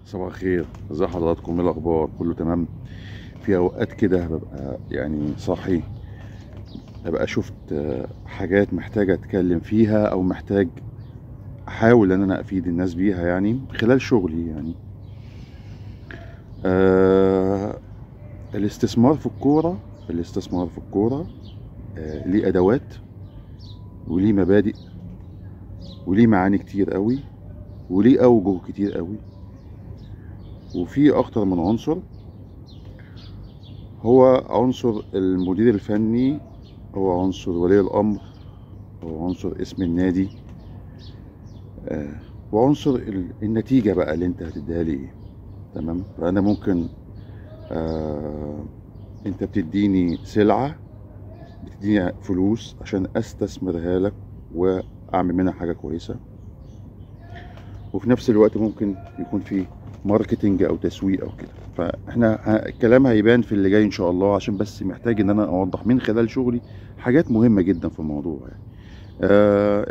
صباح الخير، ازي حضراتكم؟ ايه الاخبار؟ كله تمام؟ في اوقات كده ببقى يعني صاحي، ببقى شفت حاجات محتاج اتكلم فيها او محتاج احاول ان انا افيد الناس بيها يعني خلال شغلي يعني. آه الاستثمار في الكورة، الاستثمار في الكورة ليه ادوات وليه مبادئ وليه معاني كتير قوي وليه اوجه كتير قوي، وفي اكتر من عنصر. هو عنصر المدير الفني، هو عنصر ولي الامر، هو عنصر اسم النادي، آه وعنصر النتيجة بقى اللي انت هتديها لي ايه. تمام؟ فانا ممكن انت بتديني سلعة، بتديني فلوس عشان استثمرها لك واعمل منها حاجة كويسة، وفي نفس الوقت ممكن يكون في ماركتينج او تسويق او كده. فاحنا الكلام هيبان في اللي جاي ان شاء الله، عشان بس محتاج ان انا اوضح من خلال شغلي حاجات مهمة جدا في الموضوع يعني.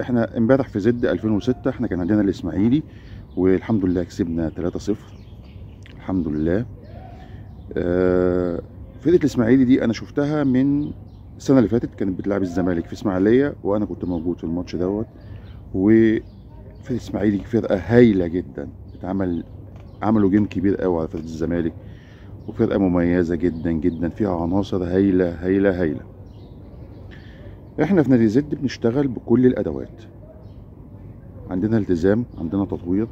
احنا امبارح في زد 2006 احنا كان عندنا الاسماعيلي، والحمد لله كسبنا 3-0 الحمد لله. فرقة الاسماعيلي دي انا شفتها من السنة اللي فاتت، كانت بتلعب الزمالك في اسماعيلية وانا كنت موجود في الماتش دوت. وفرقة الاسماعيلي فرقة هايلة جدا، عملوا جيم كبير قوي على فرقة الزمالك، وفرقة مميزة جدا جدا فيها عناصر هايلة هايلة هايلة. احنا في نادي زد بنشتغل بكل الادوات، عندنا التزام، عندنا تطوير،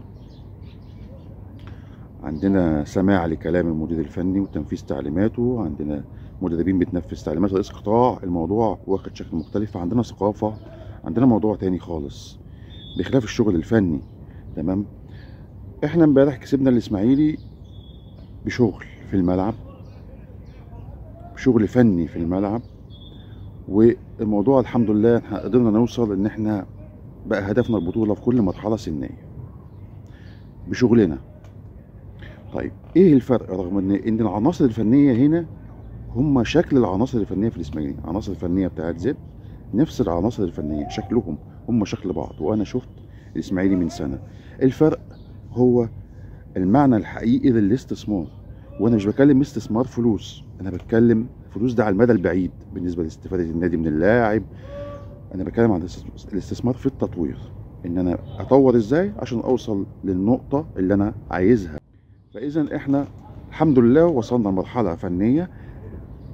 عندنا سماع لكلام المدير الفني وتنفيذ تعليماته، عندنا مدربين بتنفذ تعليمات رئيس قطاع. الموضوع واخد شكل مختلف، عندنا ثقافة، عندنا موضوع تاني خالص بخلاف الشغل الفني. تمام؟ احنا امبارح كسبنا الاسماعيلي بشغل في الملعب، بشغل فني في الملعب، والموضوع الحمد لله احنا قدرنا نوصل ان احنا بقى هدفنا البطولة في كل مرحلة سنية بشغلنا. طيب ايه الفرق؟ رغم ان العناصر الفنيه هنا هم شكل العناصر الفنيه في الاسماعيلي، العناصر الفنيه بتاعت زد نفس العناصر الفنيه، شكلهم هم شكل بعض، وانا شفت الاسماعيلي من سنه. الفرق هو المعنى الحقيقي للاستثمار، وانا مش بتكلم استثمار فلوس، انا بتكلم فلوس ده على المدى البعيد بالنسبه لاستفاده النادي من اللاعب. انا بتكلم عن الاستثمار في التطوير، ان انا اطور ازاي عشان اوصل للنقطه اللي انا عايزها. فاذا احنا الحمد لله وصلنا لمرحله فنيه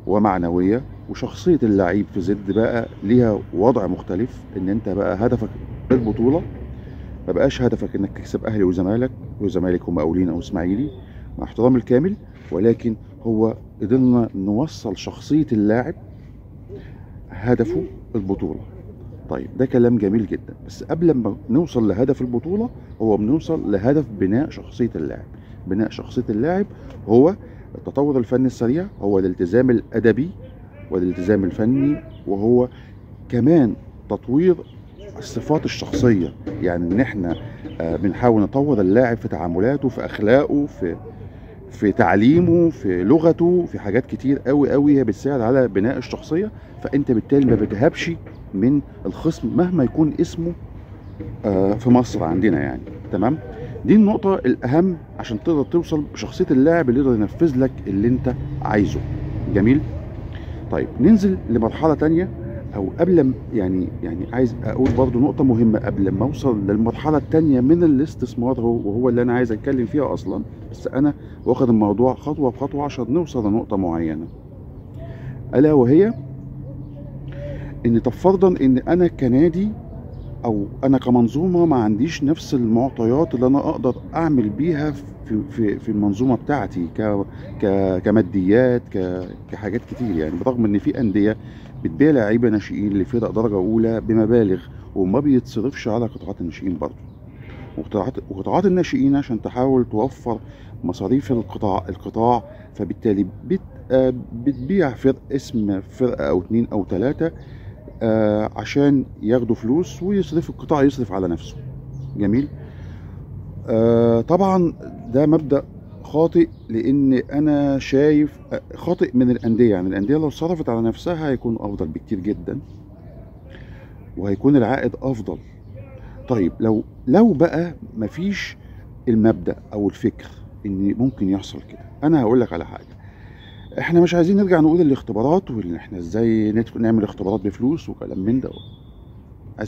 ومعنويه، وشخصيه اللعيب في زد بقى ليها وضع مختلف، ان انت بقى هدفك البطوله، ما بقاش هدفك انك تكسب اهلي وزمالك، وزمالك هم مقاولين او اسماعيلي، مع احترامي الكامل، ولكن هو قدرنا نوصل شخصيه اللاعب هدفه البطوله. طيب ده كلام جميل جدا، بس قبل ما نوصل لهدف البطولة هو بنوصل لهدف بناء شخصية اللاعب. بناء شخصية اللاعب هو التطور الفني السريع، هو الالتزام الأدبي والالتزام الفني، وهو كمان تطوير الصفات الشخصية. يعني ان احنا بنحاول نطور اللاعب في تعاملاته، في اخلاقه، في تعليمه، في لغته، في حاجات كتير قوي قوي هي بتساعد على بناء الشخصية. فانت بالتالي ما بتهابش من الخصم مهما يكون اسمه في مصر عندنا يعني. تمام؟ دي النقطة الأهم عشان تقدر توصل بشخصية اللاعب اللي يقدر ينفذ لك اللي أنت عايزه. جميل؟ طيب ننزل لمرحلة تانية، أو قبل يعني عايز أقول برضو نقطة مهمة قبل ما أوصل للمرحلة التانية من الاستثمار، وهو اللي أنا عايز أتكلم فيها أصلا، بس أنا واخد الموضوع خطوة بخطوة عشان نوصل لنقطة معينة، ألا وهي إن طب فرضا إن أنا كنادي او انا كمنظومه ما عنديش نفس المعطيات اللي انا اقدر اعمل بيها في المنظومه بتاعتي كماديات، كحاجات كتير يعني. برغم ان في انديه بتبيع لعيبه ناشئين لفرق درجه اولى بمبالغ، وما بيتصرفش على قطاعات الناشئين برضه. وقطاعات الناشئين عشان تحاول توفر مصاريف القطاع، فبالتالي بتبيع اسم فرقه او اتنين او تلاته عشان ياخدوا فلوس ويصرف القطاع، يصرف على نفسه. جميل؟ طبعا ده مبدأ خاطئ، لان انا شايف خاطئ من الانديه. يعني الانديه لو صرفت على نفسها هيكون افضل بكتير جدا، وهيكون العائد افضل. طيب لو بقى مفيش المبدأ او الفكر ان ممكن يحصل كده. انا هقول لك على حاجه، احنا مش عايزين نرجع نقول الاختبارات وان احنا ازاي نعمل اختبارات بفلوس وكلام من ده.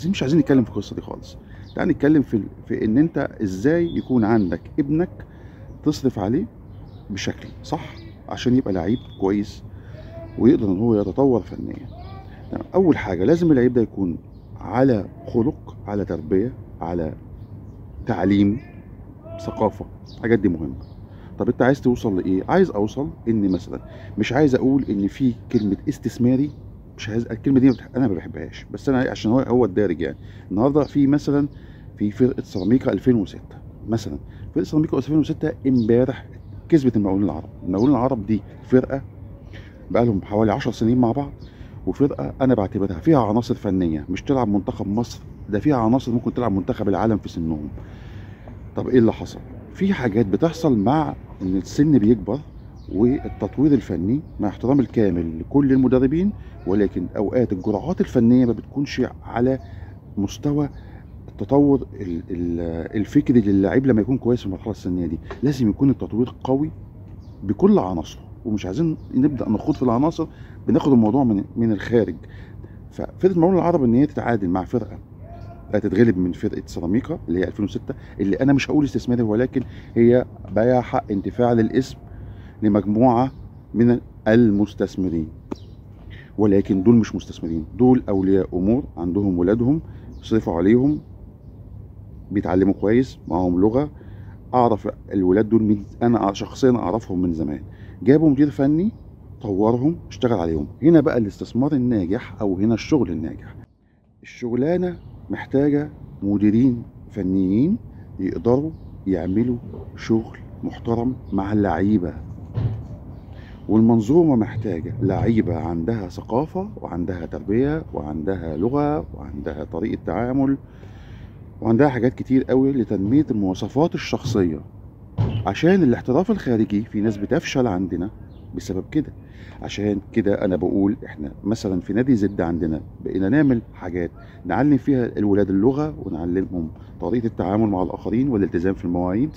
مش عايزين نتكلم في القصه دي خالص. تعال نتكلم في ان انت ازاي يكون عندك ابنك تصرف عليه بشكل صح عشان يبقى لعيب كويس ويقدر ان هو يتطور فنيا. اول حاجه لازم اللعيب ده يكون على خلق، على تربيه، على تعليم، ثقافه. الحاجات دي مهمه. طب انت عايز توصل لايه؟ عايز اوصل ان مثلا، مش عايز اقول ان في كلمه استثماري، مش عايز الكلمه دي، انا ما بحبهاش، بس انا عشان هو الدارج يعني. النهارده في مثلا في فرقه سيراميكا 2006 مثلا، فرقه سيراميكا 2006 امبارح كسبت المقاولين العرب. المقاولين العرب دي فرقه بقى لهم حوالي 10 سنين مع بعض، وفرقه انا بعتبرها فيها عناصر فنيه مش تلعب منتخب مصر، ده فيها عناصر ممكن تلعب منتخب العالم في سنهم. طب ايه اللي حصل؟ في حاجات بتحصل مع ان السن بيكبر والتطوير الفني، مع احترام الكامل لكل المدربين، ولكن اوقات الجرعات الفنيه ما بتكونش على مستوى التطور الفكري للاعب. لما يكون كويس في المرحله السنيه دي لازم يكون التطوير قوي بكل عناصره، ومش عايزين نبدا نخوض في العناصر، بناخد الموضوع من الخارج. ففرقه المقاولون العرب ان هي تتعادل مع فرقه هتتغلب من فرقه سيراميكا اللي هي 2006، اللي انا مش هقول استثماري، ولكن هي بيع حق انتفاع للاسم لمجموعه من المستثمرين. ولكن دول مش مستثمرين، دول اولياء امور عندهم ولادهم يصرفوا عليهم، بيتعلموا كويس، معاهم لغه. اعرف الولاد دول من، انا شخصيا اعرفهم من زمان. جابوا مدير فني طورهم، اشتغل عليهم. هنا بقى الاستثمار الناجح، او هنا الشغل الناجح. الشغلانه محتاجه مديرين فنيين يقدروا يعملوا شغل محترم مع اللعيبه، والمنظومه محتاجه لعيبه عندها ثقافه وعندها تربيه وعندها لغه وعندها طريقه تعامل وعندها حاجات كتير قوي لتنميه المواصفات الشخصيه. عشان الاحتراف الخارجي في ناس بتفشل عندنا بسبب كده. عشان كده انا بقول احنا مثلا في نادي زد عندنا بقينا نعمل حاجات نعلم فيها الولاد اللغة ونعلمهم طريقة التعامل مع الاخرين والالتزام في المواعيد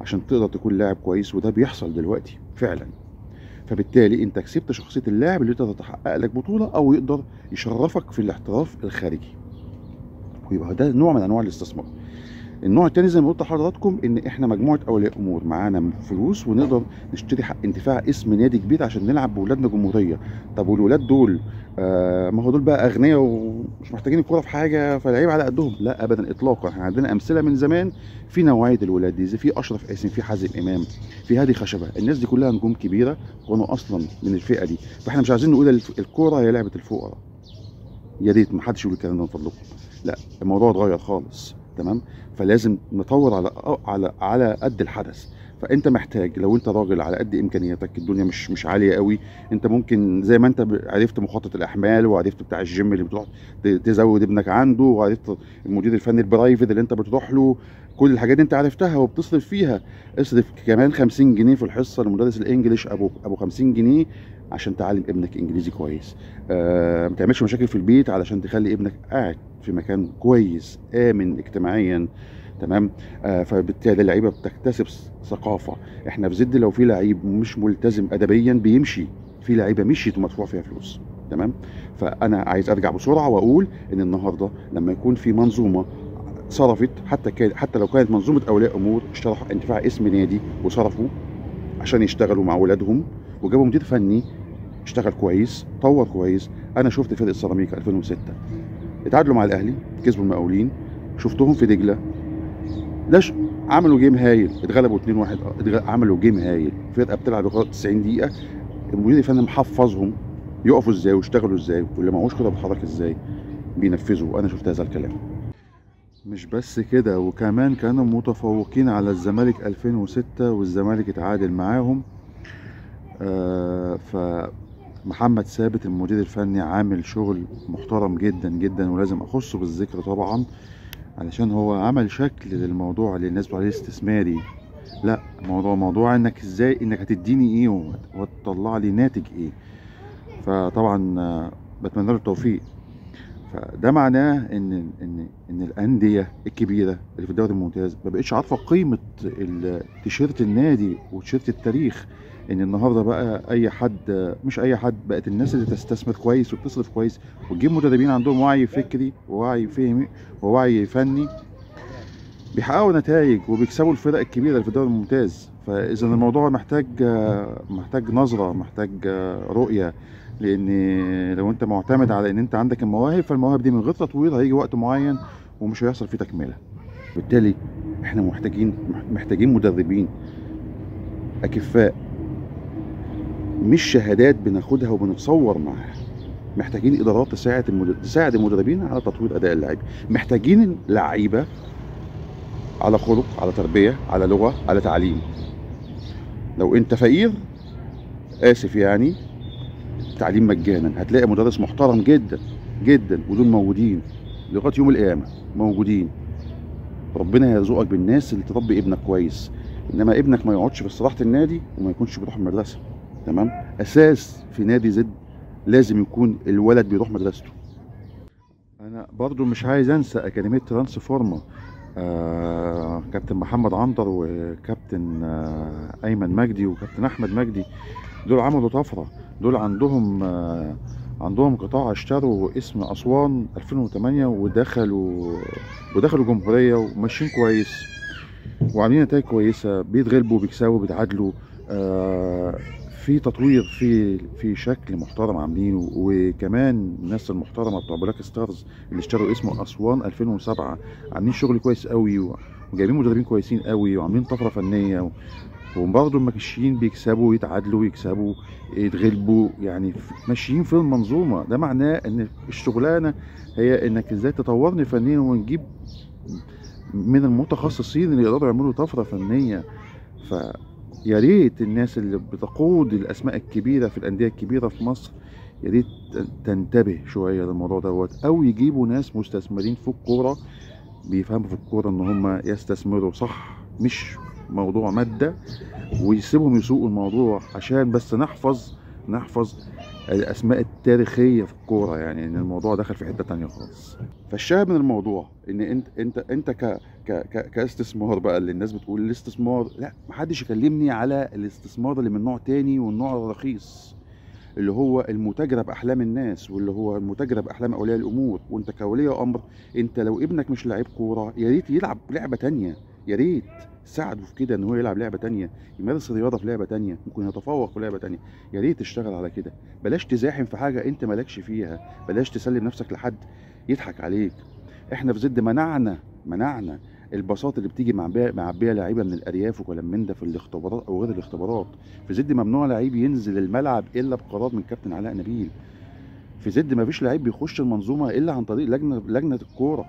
عشان تقدر تكون لاعب كويس، وده بيحصل دلوقتي فعلا. فبالتالي انت كسبت شخصية اللاعب اللي تقدر تحقق لك بطولة او يقدر يشرفك في الاحتراف الخارجي، ويبقى ده نوع من انواع الاستثمار. النوع التاني زي ما قلت لحضراتكم ان احنا مجموعه اولياء امور معانا فلوس ونقدر نشتري حق انتفاع اسم نادي كبير عشان نلعب بولادنا جمهوريه. طب والولاد دول ما هو دول بقى اغنياء ومش محتاجين الكوره في حاجه فالعيب على قدهم؟ لا ابدا اطلاقا. احنا عندنا امثله من زمان في نوعيه الولاد دي، زي في اشرف قاسم، في حازم امام، في هادي خشبه. الناس دي كلها نجوم كبيره كانوا اصلا من الفئه دي. فاحنا مش عايزين نقول الكوره هي لعبه الفقراء، يا ريت ما حدش يقول الكلام ده من فضلكم. لا، الموضوع اتغير خالص. تمام. فلازم نطور على قد الحدث. فانت محتاج، لو انت راجل على قد امكانياتك، الدنيا مش عاليه قوي، انت ممكن زي ما انت عرفت مخطط الاحمال وعرفت بتاع الجيم اللي بتروح تزود ابنك عنده، وعرفت المدير الفني البرايفت اللي انت بتروح له، كل الحاجات دي انت عرفتها وبتصرف فيها. اصرف كمان 50 جنيه في الحصه لمدرس الانجليش، ابو 50 جنيه عشان تعلم ابنك انجليزي كويس. ما تعملش مشاكل في البيت علشان تخلي ابنك قاعد في مكان كويس امن اجتماعيا. تمام. فبالتالي اللعيبه بتكتسب ثقافه. احنا في زد لو في لعيب مش ملتزم ادبيا بيمشي، في لعيبه مشيت ومدفوع فيها فلوس. تمام. فانا عايز ارجع بسرعه واقول ان النهارده لما يكون في منظومه صرفت، حتى لو كانت منظومه اولياء امور اشتروا انتفاع اسم نادي وصرفوا عشان يشتغلوا مع اولادهم، وجابوا مدير فني اشتغل كويس، طور كويس. انا شفت فرقه سيراميكا 2006 اتعادلوا مع الاهلي، كسبوا المقاولين. شفتهم في دجله، عملوا جيم هايل، اتغلبوا 2-1. عملوا جيم هايل، فرقه بتلعب 90 دقيقه، المدير الفني محفظهم يقفوا ازاي ويشتغلوا ازاي، واللي معهوش كده بيتحرك ازاي، بينفذوا. انا شفت هذا الكلام. مش بس كده، وكمان كانوا متفوقين على الزمالك 2006 والزمالك اتعادل معاهم. فمحمد ثابت المدير الفني عامل شغل محترم جدا جدا، ولازم اخصه بالذكر طبعا، علشان هو عمل شكل للموضوع اللي الناس بتقول عليه استثماري. لا، موضوع انك ازاي انك هتديني ايه وتطلع لي ناتج ايه. فطبعا بتمنى له التوفيق. فده معناه ان الانديه الكبيره اللي في الدوري الممتاز ما بقتش عارفه قيمه تيشيرت النادي وتيشيرت التاريخ. ان النهارده بقى اي حد، مش اي حد، بقت الناس اللي تستثمر كويس وبتصرف كويس وتجيب مدربين عندهم وعي فكري ووعي فهمي ووعي فني بيحققوا نتائج وبيكسبوا الفرق الكبيره اللي في الدوري الممتاز. فاذا الموضوع محتاج نظره، محتاج رؤيه. لان لو انت معتمد على ان انت عندك المواهب، فالمواهب دي من غير تطوير هيجي وقت معين ومش هيحصل فيه تكمله. بالتالي احنا محتاجين مدربين اكفاء، مش شهادات بناخدها وبنتصور معاها. محتاجين ادارات تساعد المدربين على تطوير اداء اللاعبين. محتاجين لعيبه على خلق، على تربيه، على لغه، على تعليم. لو انت فقير، اسف يعني، تعليم مجانا، هتلاقي مدرس محترم جدا جدا ودول موجودين لغايه يوم القيامه، موجودين. ربنا يرزقك بالناس اللي تربي ابنك كويس، انما ابنك ما يقعدش في استراحه النادي وما يكونش بيروح المدرسه. تمام؟ اساس في نادي زد لازم يكون الولد بيروح مدرسته. انا برضو مش عايز انسى اكاديميه ترانسفورما، كابتن محمد عنتر وكابتن ايمن مجدي وكابتن احمد مجدي. دول عملوا طفره. دول عندهم قطاع اشتروا اسم اسوان 2008 ودخلوا جمهوريه وماشيين كويس وعاملين نتائج كويسه، بيتغلبوا بيكسبوا بيتعادلوا. في تطوير، في شكل محترم عاملينه. وكمان الناس المحترمه بتوع بلاك ستارز اللي اشتروا اسمه اسوان 2007 عاملين شغل كويس قوي وجايبين مدربين كويسين قوي وعاملين طفره فنيه. وبرضه ماشيين بيكسبوا يتعادلوا يكسبوا يتغلبوا، يعني ماشيين في المنظومه. ده معناه ان الشغلانه هي انك ازاي تطورني فنيا ونجيب من المتخصصين اللي يقدروا يعملوا طفره فنيه. فيا ريت الناس اللي بتقود الاسماء الكبيره في الانديه الكبيره في مصر يا ريت تنتبه شويه للموضوع دوت، او يجيبوا ناس مستثمرين في الكوره بيفهموا في الكوره ان هم يستثمروا صح، مش موضوع ماده، ويسيبهم يسوقوا الموضوع عشان بس نحفظ الاسماء التاريخيه في الكوره. يعني ان الموضوع دخل في حته تانية خالص. فالشاهد من الموضوع ان انت كاستثمار بقى، اللي الناس بتقول الاستثمار، لا، محدش يكلمني على الاستثمار اللي من نوع تاني والنوع الرخيص، اللي هو المتاجره باحلام الناس واللي هو المتاجره باحلام اولياء الامور. وانت كولي امر، انت لو ابنك مش لعيب كوره يا ريت يلعب لعبه تانية، يا ريت ساعده في كده ان هو يلعب لعبه تانية، يمارس رياضه في لعبه تانية، ممكن يتفوق في لعبه تانية. يا ريت تشتغل على كده. بلاش تزاحم في حاجه انت مالكش فيها، بلاش تسلم نفسك لحد يضحك عليك. احنا في زد منعنا الباصات اللي بتيجي معبيه لعيبه من الارياف وكلام من ده في الاختبارات او غير الاختبارات. في زد ممنوع لعيب ينزل الملعب الا بقرار من كابتن علاء نبيل. في زد ما فيش لعيب بيخش المنظومه الا عن طريق لجنه الكوره.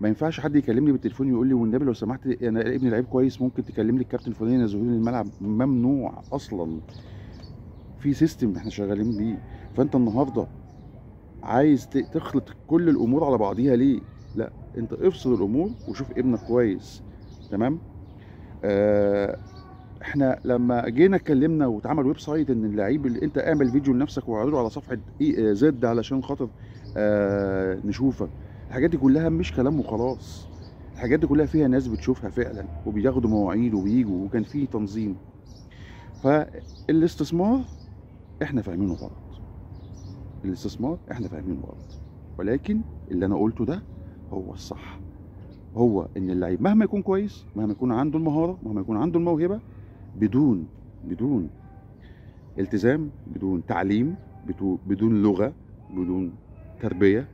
ما ينفعش حد يكلمني بالتليفون يقول لي والنبي لو سمحت انا ابني لعيب كويس ممكن تكلم لي الكابتن الفلاني ينزلوني الملعب. ممنوع اصلا. في سيستم احنا شغالين بيه. فانت النهارده عايز تخلط كل الامور على بعضيها ليه؟ لا، انت افصل الامور وشوف ابنك كويس. تمام؟ احنا لما جينا اتكلمنا واتعمل ويب سايت ان اللعيب اللي انت اعمل فيديو لنفسك واعرضه على صفحه زد علشان خاطر نشوفك. الحاجات دي كلها مش كلام وخلاص. الحاجات دي كلها فيها ناس بتشوفها فعلا وبياخدوا مواعيد وبيجوا وكان فيه تنظيم. فالاستثمار احنا فاهمينه غلط. الاستثمار احنا فاهمينه غلط، ولكن اللي انا قلته ده هو الصح. هو ان اللعيب مهما يكون كويس، مهما يكون عنده المهاره، مهما يكون عنده الموهبه، بدون التزام، بدون تعليم، بدون لغه، بدون تربيه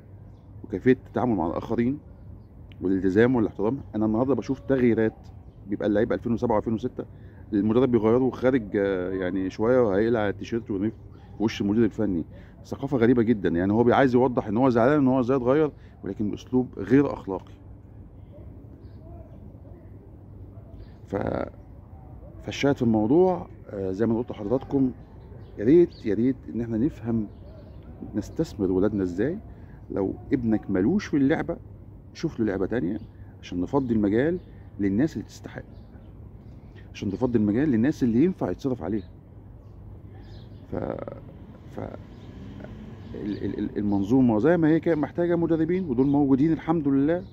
وكيفيه التعامل مع الاخرين والالتزام والاحترام. انا النهارده بشوف تغييرات، بيبقى اللعيب 2007 و2006 المدرب بيغيره خارج يعني شويه وهيقلع التيشيرت ويرميه في وش المدير الفني. ثقافه غريبه جدا. يعني هو عايز يوضح ان هو زعلان ان هو ازاي اتغير، ولكن باسلوب غير اخلاقي. فالشاهد في الموضوع زي ما قلت لحضراتكم، يا ريت ان احنا نفهم نستثمر ولادنا ازاي. لو ابنك ملوش في اللعبه شوف له لعبه تانية عشان نفضي المجال للناس اللي تستحق، عشان نفضي المجال للناس اللي ينفع يتصرف عليها. ف المنظومه زي ما هي كانت محتاجه مدربين، ودول موجودين الحمد لله،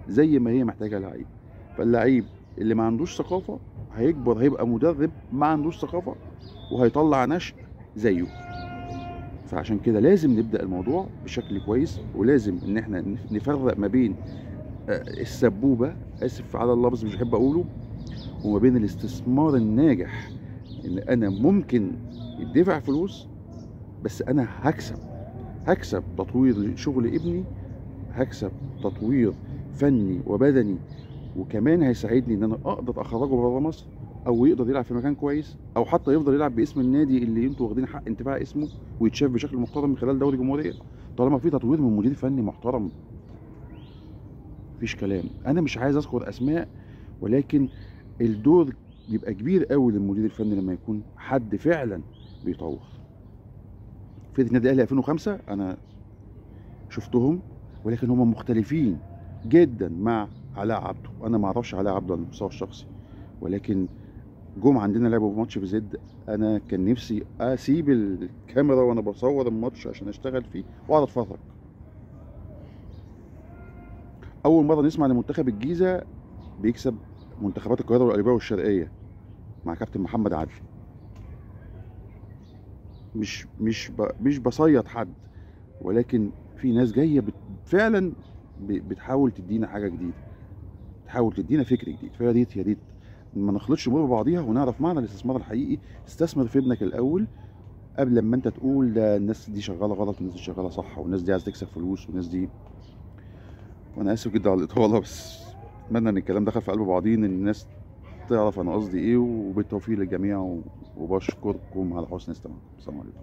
زي ما هي محتاجه لعيب. فاللعيب اللي ما عندوش ثقافه هيكبر هيبقى مدرب ما عندوش ثقافه، وهيطلع نشء زيه. فعشان كده لازم نبدا الموضوع بشكل كويس، ولازم ان احنا نفرق ما بين السبوبه، اسف على اللفظ مش بحب اقوله، وما بين الاستثمار الناجح، ان انا ممكن يدفع فلوس بس انا هكسب تطوير شغل ابني، هكسب تطوير فني وبدني، وكمان هيساعدني ان انا اقدر اخرجه بره مصر، او يقدر يلعب في مكان كويس، او حتى يفضل يلعب باسم النادي اللي انتوا واخدين حق انتفاع اسمه، ويتشاف بشكل محترم من خلال دوري الجمهوريه، طالما في تطوير من مدير فني محترم. مفيش كلام. انا مش عايز اذكر اسماء، ولكن الدور بيبقى كبير قوي للمدير الفني لما يكون حد فعلا بيطور. فرقه النادي الاهلي 2005 انا شفتهم، ولكن هم مختلفين جدا مع علاء عبده. انا ما اعرفش علاء عبده على المستوى الشخصي، ولكن جم عندنا لعبوا في ماتش في زد، انا كان نفسي اسيب الكاميرا وانا بصور الماتش عشان اشتغل فيه واقعد اتفرج. اول مره نسمع ان منتخب الجيزه بيكسب منتخبات القاهره والقليوبيه والشرقيه مع كابتن محمد عادل. مش بصيد حد، ولكن في ناس جايه فعلا بتحاول تدينا حاجه جديده، تحاول تدينا فكر جديد. فيا ريت ما نخلطش امور ببعضيها، ونعرف معنى الاستثمار الحقيقي. استثمر في ابنك الاول قبل ما انت تقول ده الناس دي شغاله غلط والناس دي شغاله صح والناس دي عايزه تكسب فلوس والناس دي. وانا اسف جدا على الاطاله، بس اتمنى ان الكلام دخل في قلب بعضين، ان الناس تعرف انا قصدي ايه. وبالتوفيق للجميع، وبشكركم على حسن استماعكم. السلام عليكم.